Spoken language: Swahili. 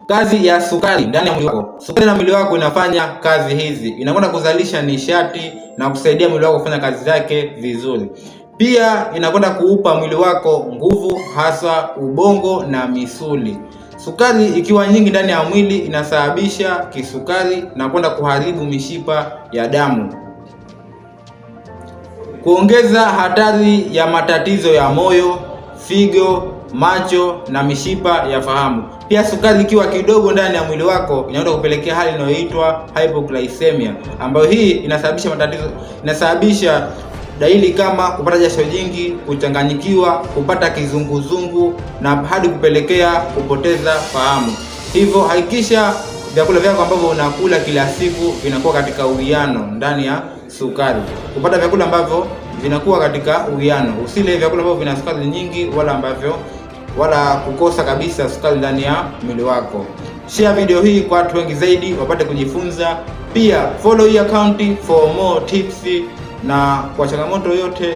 Kazi ya sukari ndani ya mwili wako. Sukari na mwili wako inafanya kazi hizi. Inakwenda kuzalisha nishati na kusaidia mwili wako kufanya kazi zake vizuri. Pia inakwenda kuupa mwili wako nguvu, hasa ubongo na misuli. Sukari ikiwa nyingi ndani ya mwili inasababisha kisukari na kwenda kuharibu mishipa ya damu, kuongeza hatari ya matatizo ya moyo, figo, macho na mishipa ya fahamu. Pia sukari ikiwa kidogo ndani ya mwili wako inaweza kupelekea hali inayoitwa hypoglycemia, ambayo hii inasababisha dalili kama kupata jasho jingi, kuchanganyikiwa, kupata kizunguzungu na hadi kupelekea kupoteza fahamu. Hivyo hakikisha vyakula vyako ambavyo unakula kila siku vinakuwa katika uwiano ndani ya sukari. Kupata vyakula ambavyo vinakuwa katika uwiano. Usile vyakula ambavyo vina sukari nyingi wala kukosa kabisa sukari ndani ya mwili wako. Share video hii kwa watu wengi zaidi wapate kujifunza. Pia follow hii account for more tips na kwa changamoto yote